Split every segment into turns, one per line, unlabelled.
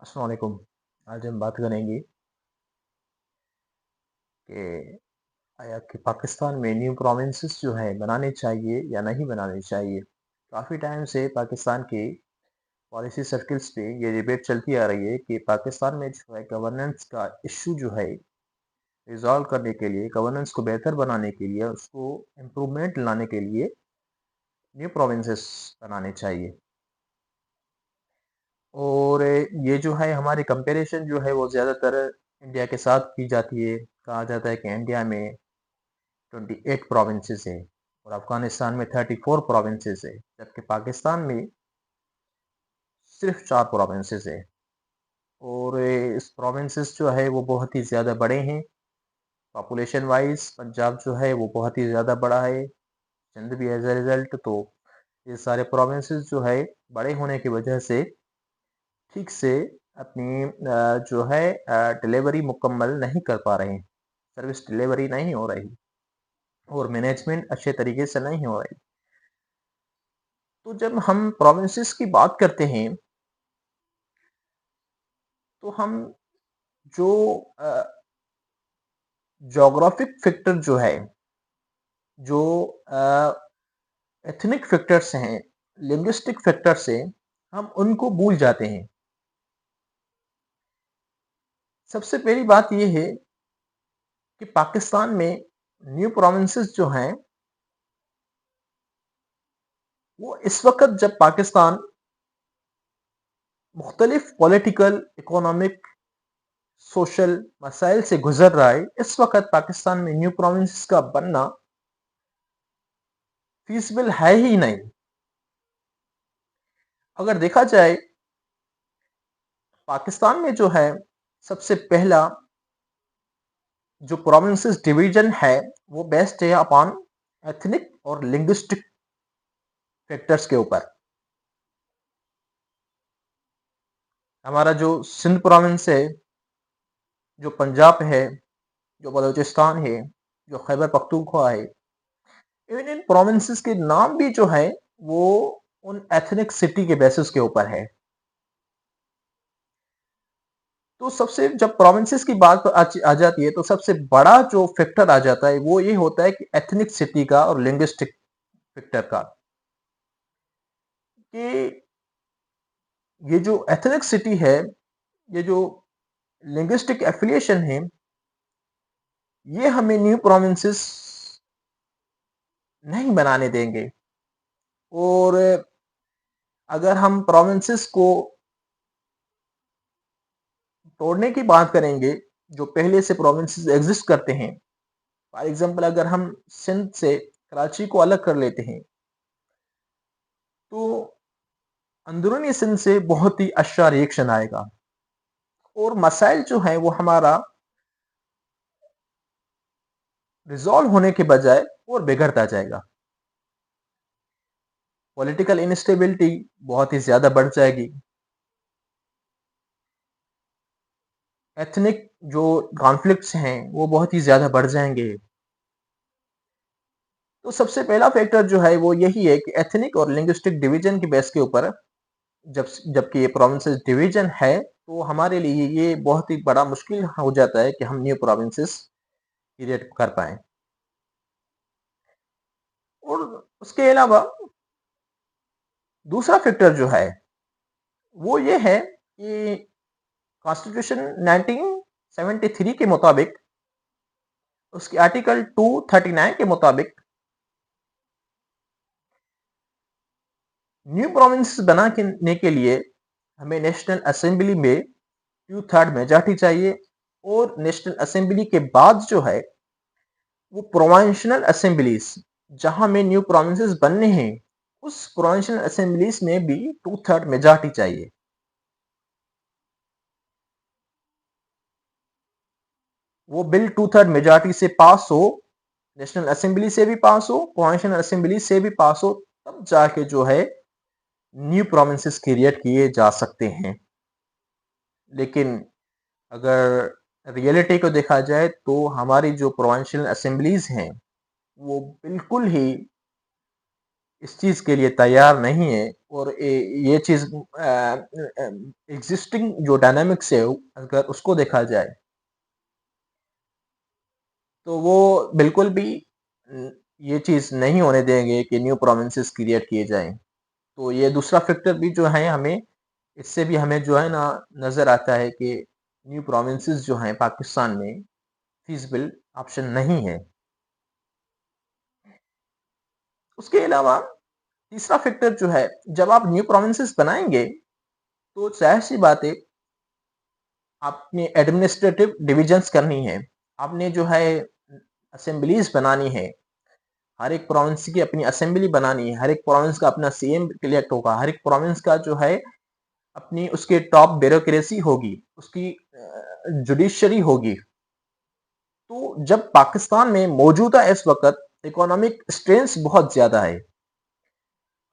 अस्सलाम वालेकुम। आज हम बात करेंगे कि कि पाकिस्तान में न्यू प्रोविंसेस जो है बनाने चाहिए या नहीं बनाने चाहिए। काफ़ी टाइम से पाकिस्तान की पॉलिसी सर्कल्स पे ये डिबेट चलती आ रही है कि पाकिस्तान में जो है गवर्नेंस का इश्यू जो है रिजॉल्व करने के लिए, गवर्नेंस को बेहतर बनाने के लिए, उसको इम्प्रूवमेंट लाने के लिए न्यू प्रोविंसेस बनाने चाहिए। और ये जो है हमारी कंपैरिजन जो है वो ज़्यादातर इंडिया के साथ की जाती है। कहा जाता है कि इंडिया में 28 प्रोविंसेस है और अफगानिस्तान में 34 प्रोविंसेस है, जबकि पाकिस्तान में सिर्फ 4 प्रोविंसेस है। और इस प्रोविंसेस जो है वो बहुत ही ज़्यादा बड़े हैं। पॉपुलेशन वाइज पंजाब जो है वो बहुत ही ज़्यादा बड़ा है, सिंध भी एज ए रिजल्ट। तो ये सारे प्रोविंसेस जो है बड़े होने की वजह से ठीक से अपनी जो है डिलीवरी मुकम्मल नहीं कर पा रहे हैं, सर्विस डिलीवरी नहीं हो रही और मैनेजमेंट अच्छे तरीके से नहीं हो रही। तो जब हम प्रोविंसेस की बात करते हैं तो हम जो जोग्राफिक फैक्टर जो है, जो एथनिक फैक्टर्स हैं, लिंग्विस्टिक फैक्टर्स हैं, हम उनको भूल जाते हैं। सबसे पहली बात यह है कि पाकिस्तान में न्यू प्रोविंसेस जो हैं वो इस वक्त जब पाकिस्तान मुख्तलिफ पॉलिटिकल, इकोनॉमिक, सोशल मसाइल से गुजर रहा है, इस वक्त पाकिस्तान में न्यू प्रोविंसेस का बनना फीसिबल है ही नहीं। अगर देखा जाए पाकिस्तान में जो है सबसे पहला जो प्रोविंसेस डिवीजन है वो बेस्ड है अपॉन एथनिक और लिंग्विस्टिक फैक्टर्स के ऊपर। हमारा जो सिंध प्रोविंस है, जो पंजाब है, जो बलूचिस्तान है, जो खैबर पख्तूनख्वा है, इवन इन प्रोविंसेस के नाम भी जो है वो उन एथनिक सिटी के बेसिस के ऊपर है। तो सबसे जब प्रोविंसेस की बात आ जाती है तो सबसे बड़ा जो फैक्टर आ जाता है वो ये होता है कि एथनिक सिटी का और लिंग्विस्टिक फैक्टर का, कि ये जो एथनिक सिटी है, ये जो लिंग्विस्टिक एफिलिएशन है, ये हमें न्यू प्रोविंसेस नहीं बनाने देंगे। और अगर हम प्रोविंसेस को तोड़ने की बात करेंगे, जो पहले से प्रोविंसेस एग्जिस्ट करते हैं, फॉर एग्जांपल अगर हम सिंध से कराची को अलग कर लेते हैं तो अंदरूनी सिंध से बहुत ही अच्छा रिएक्शन आएगा और मसाइल जो है वो हमारा रिजॉल्व होने के बजाय और बिगड़ता जाएगा। पॉलिटिकल इनस्टेबिलिटी बहुत ही ज्यादा बढ़ जाएगी। एथनिक जो कॉन्फ्लिक्ट्स हैं वो बहुत ही ज्यादा बढ़ जाएंगे। तो सबसे पहला फैक्टर जो है वो यही है कि एथनिक और लिंग्विस्टिक डिवीजन के बेस के ऊपर जब जबकि ये प्रोविंसेस डिवीजन है तो हमारे लिए ये बहुत ही बड़ा मुश्किल हो जाता है कि हम न्यू प्रोविंसेस क्रिएट कर पाए। और उसके अलावा दूसरा फैक्टर जो है वो ये है कि कॉन्स्टिट्यूशन 1973 के मुताबिक, उसके आर्टिकल 239 के मुताबिक न्यू प्रोविंस बनाने के लिए हमें नेशनल असेंबली में 2/3 मेजॉरिटी चाहिए और नेशनल असेंबली के बाद जो है वो प्रोविंशियल असेंबलीज जहां में न्यू प्रोविंसेस बनने हैं उस प्रोविंशियल असेंबलीज में भी 2/3 मेजॉरिटी चाहिए। वो बिल 2/3 मेजॉरिटी से पास हो, नेशनल असेंबली से भी पास हो, प्रोविंशियल असेंबली से भी पास हो, तब जाके जो है न्यू प्रोविंसेस क्रिएट किए जा सकते हैं। लेकिन अगर रियलिटी को देखा जाए तो हमारी जो प्रोविंशियल असेंबलीज हैं वो बिल्कुल ही इस चीज़ के लिए तैयार नहीं है और ये चीज़ एग्जिस्टिंग जो डायनामिक्स है अगर उसको देखा जाए तो वो बिल्कुल भी ये चीज़ नहीं होने देंगे कि न्यू प्रोविंसेस क्रिएट किए जाएं। तो ये दूसरा फैक्टर भी जो है हमें इससे भी हमें जो है ना नज़र आता है कि न्यू प्रोविंसेस जो हैं पाकिस्तान में फीजिबल ऑप्शन नहीं है। उसके अलावा तीसरा फैक्टर जो है जब आप न्यू प्रोविंसेस बनाएंगे तो जाहिर सी बात है आपने एडमिनिस्ट्रेटिव डिविजन्स करनी है, आपने जो है असेंबलीज बनानी है, हर एक प्रोविंस की अपनी असेंबली बनानी है, हर एक प्रोविंस का अपना सीएम इलेक्ट होगा, हर एक प्रोविंस का जो है अपनी उसके टॉप ब्यूरोक्रेसी होगी, उसकी जुडिशरी होगी। तो जब पाकिस्तान में मौजूदा इस वक्त इकोनॉमिक स्ट्रेंथ बहुत ज्यादा है,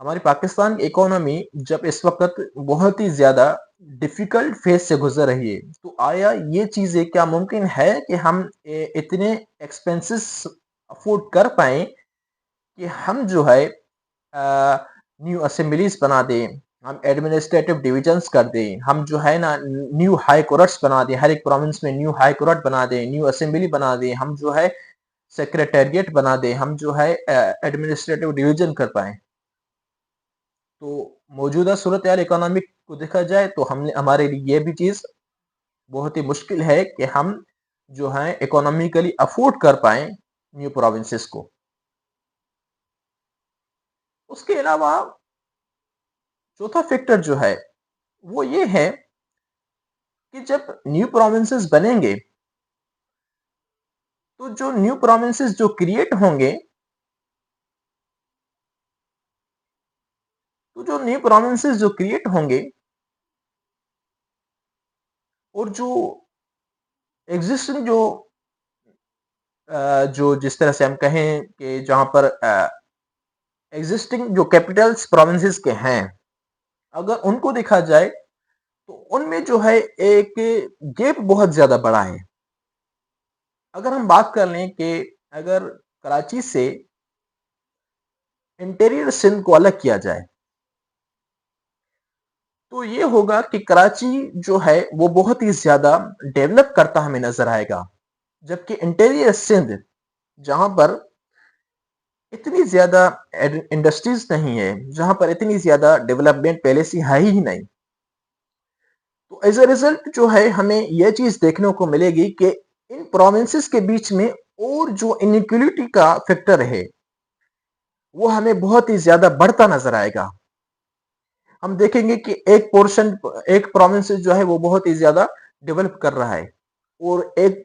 हमारी पाकिस्तान की इकोनॉमी जब इस वक्त बहुत ही ज्यादा डिफिकल्ट फेज से गुजर रही है, तो आया ये चीजें क्या मुमकिन है कि हम इतने एक्सपेंसेस अफोर्ड कर पाए कि हम जो है न्यू असेंबलीज बना दें, हम एडमिनिस्ट्रेटिव डिविजन्स कर दें, हम जो है ना न्यू हाई कोर्ट्स बना दें, हर एक प्रोविंस में न्यू हाई कोर्ट बना दें, न्यू असेंबली बना दें, हम जो है सेक्रेटेरिएट बना दें, हम जो है एडमिनिस्ट्रेटिव डिवीजन कर पाए। तो मौजूदा सूरत हाल इकोनॉमिक को देखा जाए तो हमने हमारे लिए ये भी चीज़ बहुत ही मुश्किल है कि हम जो है इकोनॉमिकली अफोर्ड कर पाए न्यू प्रोविंसेस को। उसके अलावा चौथा फैक्टर जो है वो ये है कि जब न्यू प्रोविंसेस बनेंगे तो जो न्यू प्रोविंसेस जो क्रिएट होंगे, तो जो न्यू प्रोविंसेस जो क्रिएट होंगे और जो एग्जिस्टिंग जो जिस तरह से हम कहें कि जहां पर एग्जिस्टिंग जो कैपिटल्स प्रोविंसेस के हैं, अगर उनको देखा जाए तो उनमें जो है एक गैप बहुत ज्यादा बड़ा है। अगर हम बात कर लें कि अगर कराची से इंटीरियर सिंध को अलग किया जाए तो ये होगा कि कराची जो है वो बहुत ही ज्यादा डेवलप करता हमें नजर आएगा, जबकि इंटीरियर सिंध जहां पर इतनी ज्यादा इंडस्ट्रीज नहीं है, जहां पर इतनी ज्यादा डेवलपमेंट पहले से है ही नहीं, तो एज अ रिजल्ट जो है हमें यह चीज देखने को मिलेगी कि इन प्रोविंसेस के बीच में और जो इनइक्वलिटी का फैक्टर है वो हमें बहुत ही ज्यादा बढ़ता नजर आएगा। हम देखेंगे कि एक पोर्शन एक प्रोविंस जो है वो बहुत ही ज्यादा डेवलप कर रहा है और एक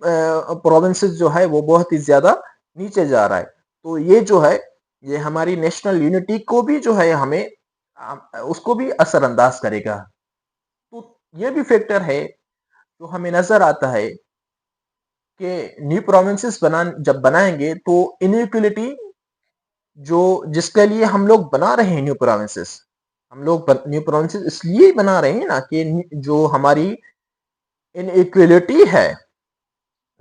प्रोविंस जो है वो बहुत ही ज्यादा नीचे जा रहा है। तो ये जो है ये हमारी नेशनल यूनिटी को भी जो है हमें उसको भी असरअंदाज करेगा। तो ये भी फैक्टर है जो हमें नजर आता है कि न्यू प्रोविंसेस जब बनाएंगे तो इनइक्वलिटी जो जिसके लिए हम लोग बना रहे हैं न्यू प्रोविंसेस, हम लोग न्यू प्रोविंसेस इसलिए बना रहे हैं ना कि जो हमारी इनइक्वलिटी है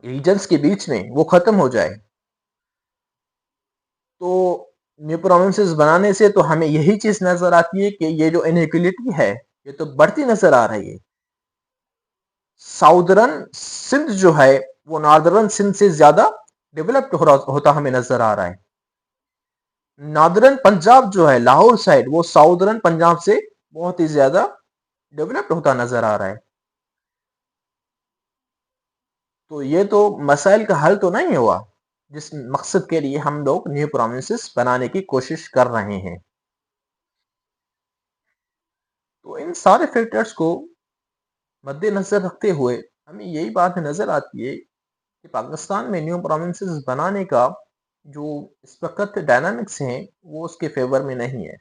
रीजन्स के बीच में वो खत्म हो जाए। तो न्यू प्रोविंसेस बनाने से तो हमें यही चीज नजर आती है कि ये जो इनइक्वलिटी है ये तो बढ़ती नजर आ रही है। साउदर्न सिंध जो है वो नॉर्दर्न सिंध से ज्यादा डेवलप्ड होता हमें नजर आ रहा है। नॉर्दर्न पंजाब जो है लाहौर साइड वो साउदर्न पंजाब से बहुत ही ज्यादा डेवलप्ड होता नजर आ रहा है। तो ये तो मसाइल का हल तो नहीं हुआ जिस मकसद के लिए हम लोग न्यू प्रोविंसेस बनाने की कोशिश कर रहे हैं। तो इन सारे फैक्टर्स को मद्देनजर रखते हुए हमें यही बात नजर आती है कि पाकिस्तान में न्यू प्रोविंसेस बनाने का जो इस वक्त डायनामिक्स हैं वो उसके फेवर में नहीं है।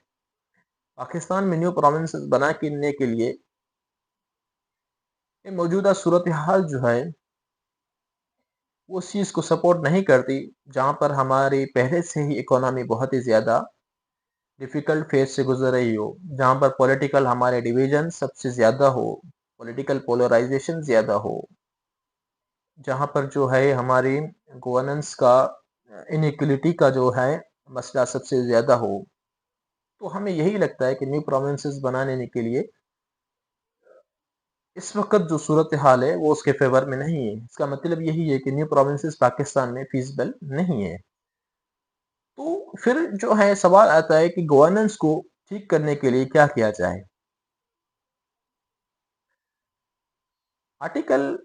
पाकिस्तान में न्यू प्रोविंसेस बनाने के लिए ये मौजूदा सूरत हाल जो है वो उस चीज़ को सपोर्ट नहीं करती, जहाँ पर हमारी पहले से ही इकोनॉमी बहुत ही ज़्यादा डिफ़िकल्ट फेज़ से गुज़र रही हो, जहाँ पर पॉलिटिकल हमारे डिवीज़न सबसे ज़्यादा हो, पॉलिटिकल पोलराइज़ेशन ज़्यादा हो, जहाँ पर जो है हमारी गवर्नेंस का इनइक्वलिटी का जो है मसला सबसे ज़्यादा हो। तो हमें यही लगता है कि न्यू प्रोविंसेस बनाने के लिए इस वक्त जो सूरत हाल है वो उसके फेवर में नहीं है। इसका मतलब यही है कि न्यू प्रोविंसेस पाकिस्तान में फीसिबल नहीं है। तो फिर जो है सवाल आता है कि गवर्नेंस को ठीक करने के लिए क्या किया जाए। आर्टिकल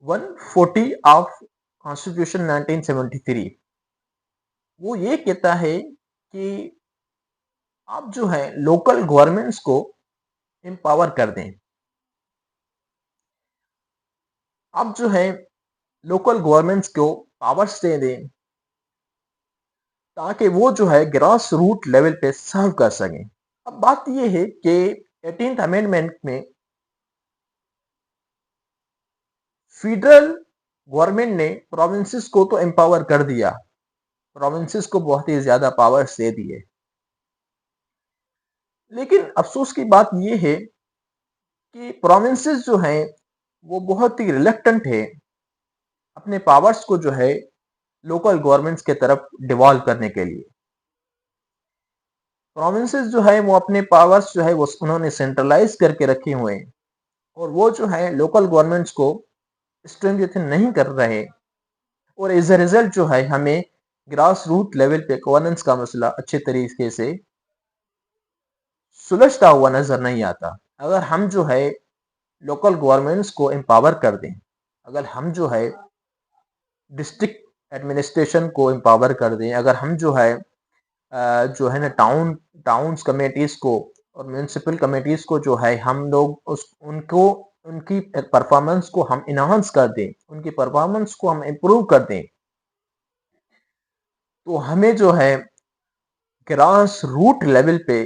140 ऑफ कॉन्स्टिट्यूशन 1973 वो ये कहता है कि आप जो है लोकल गवर्नमेंट्स को एम्पावर कर दें। आप जो है लोकल गवर्नमेंट्स को पावर्स दे दें ताकि वो जो है ग्रास रूट लेवल पे सर्व कर सकें। अब बात ये है कि 18th अमेंडमेंट में फेडरल गवर्नमेंट ने प्रोविंसेस को तो एम्पावर कर दिया, प्रोविंसेस को बहुत ही ज्यादा पावर्स दे दिए, लेकिन अफसोस की बात यह है कि प्रोविंसेस जो हैं वो बहुत ही रिलक्टेंट है अपने पावर्स को जो है लोकल गवर्नमेंट्स के तरफ डिवॉल्व करने के लिए। प्रोविंसेस जो है वो अपने पावर्स जो है वो उन्होंने सेंट्रलाइज करके रखे हुए हैं और वो जो है लोकल गवर्नमेंट्स को स्ट्रेंथन नहीं कर रहे और एज ए रिजल्ट जो है हमें ग्रास रूट लेवल पे गवर्नेंस का मसला अच्छे तरीके से सुलझता हुआ नजर नहीं आता। अगर हम जो है लोकल गवर्नमेंट्स को एम्पावर कर दें, अगर हम जो है डिस्ट्रिक्ट एडमिनिस्ट्रेशन को एम्पावर कर दें, अगर हम जो है ना टाउन्स कमेटीज को और म्यूनिसिपल कमेटीज को जो है हम लोग उनको उनकी परफॉर्मेंस को हम इनहांस कर दें, उनकी परफॉर्मेंस को हम इम्प्रूव कर दें, तो हमें जो है ग्रास रूट लेवल पे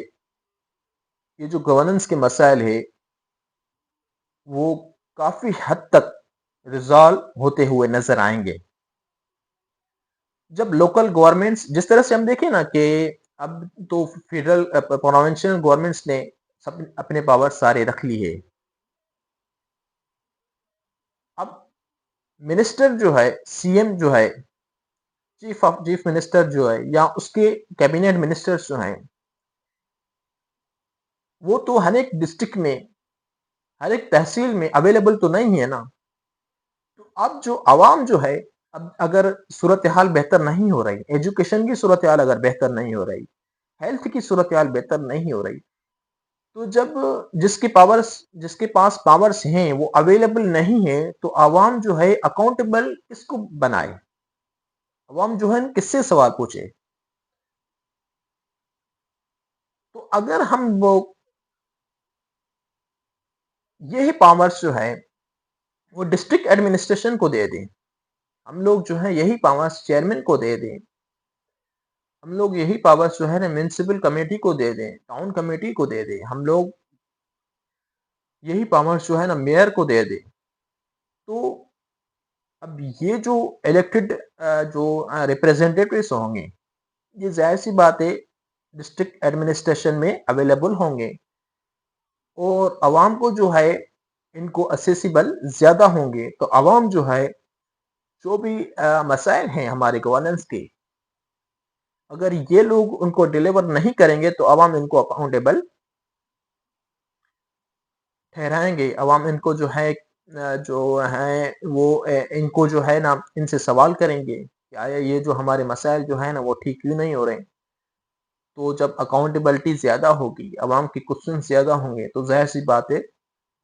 ये जो गवर्नेंस के मसाइल है वो काफी हद तक रिजॉल्व होते हुए नजर आएंगे। जब लोकल गवर्नमेंट्स जिस तरह से हम देखें ना कि अब तो फेडरल प्रोविंशियल गवर्नमेंट्स ने सब अपने पावर सारे रख ली है। अब मिनिस्टर जो है, सीएम जो है, चीफ मिनिस्टर जो है या उसके कैबिनेट मिनिस्टर्स जो हैं वो तो हर एक डिस्ट्रिक्ट में, हर एक तहसील में अवेलेबल तो नहीं है ना। तो अब जो आवाम जो है, अब अगर सूरत हाल बेहतर नहीं हो रही, एजुकेशन की सूरत हाल अगर बेहतर नहीं हो रही, हेल्थ की सूरत हाल बेहतर नहीं हो रही, तो जब जिसके पास पावर्स हैं वो अवेलेबल नहीं है तो आवाम जो है अकाउंटेबल किसको बनाए, आवाम जो है किससे सवाल पूछे। तो अगर हम वो यही पावर्स जो है वो डिस्ट्रिक्ट एडमिनिस्ट्रेशन को दे दें, हम लोग जो है यही पावर्स चेयरमैन को दे दें, हम लोग यही पावर्स जो है ना म्यूनिसिपल कमेटी को दे दें, टाउन कमेटी को दे दें, हम लोग यही पावर्स जो है ना मेयर को दे दें, तो अब ये जो इलेक्टेड जो रिप्रेजेंटेटिव्स होंगे ये जाहिर सी बात है डिस्ट्रिक्ट एडमिनिस्ट्रेशन में अवेलेबल होंगे और आवाम को जो है इनको असेसिबल ज्यादा होंगे। तो आवाम जो है जो भी मसाइल हैं हमारे गवर्नेंस के, अगर ये लोग उनको डिलीवर नहीं करेंगे तो आवाम इनको अकाउंटेबल ठहराएंगे। आवाम इनको जो है वो इनको जो है ना इनसे सवाल करेंगे कि आया ये जो हमारे मसाइल जो है ना वो ठीक क्यों नहीं हो रहे। तो जब अकाउंटेबिलिटी ज्यादा होगी, आवाम के क्वेश्चन ज्यादा होंगे, तो जाहिर सी बात है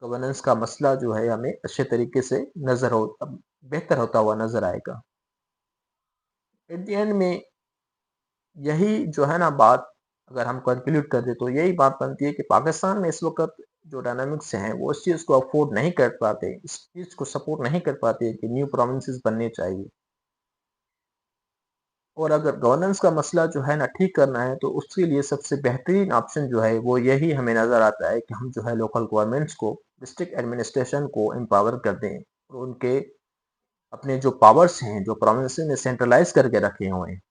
गवर्नेंस का मसला जो है हमें अच्छे तरीके से बेहतर होता हुआ नजर आएगा। एट द एंड में यही जो है ना बात अगर हम कंक्लूड कर दे तो यही बात बनती है कि पाकिस्तान में इस वक्त जो डायनामिक्स हैं वो इस चीज़ को अफोर्ड नहीं कर पाते, इस चीज़ को सपोर्ट नहीं कर पाते कि न्यू प्रोविंसेस बनने चाहिए। और अगर गवर्नेंस का मसला जो है ना ठीक करना है तो उसके लिए सबसे बेहतरीन ऑप्शन जो है वो यही हमें नज़र आता है कि हम जो है लोकल गवर्नमेंट्स को, डिस्ट्रिक्ट एडमिनिस्ट्रेशन को एम्पावर कर दें और उनके अपने जो पावर्स हैं जो प्रोविंस ने सेंट्रलाइज करके रखे हुए हैं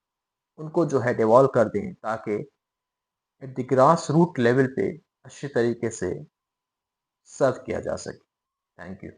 उनको जो है डिवॉल्व कर दें ताकि at the grass root level पे अच्छे तरीके से सर्व किया जा सके। Thank you.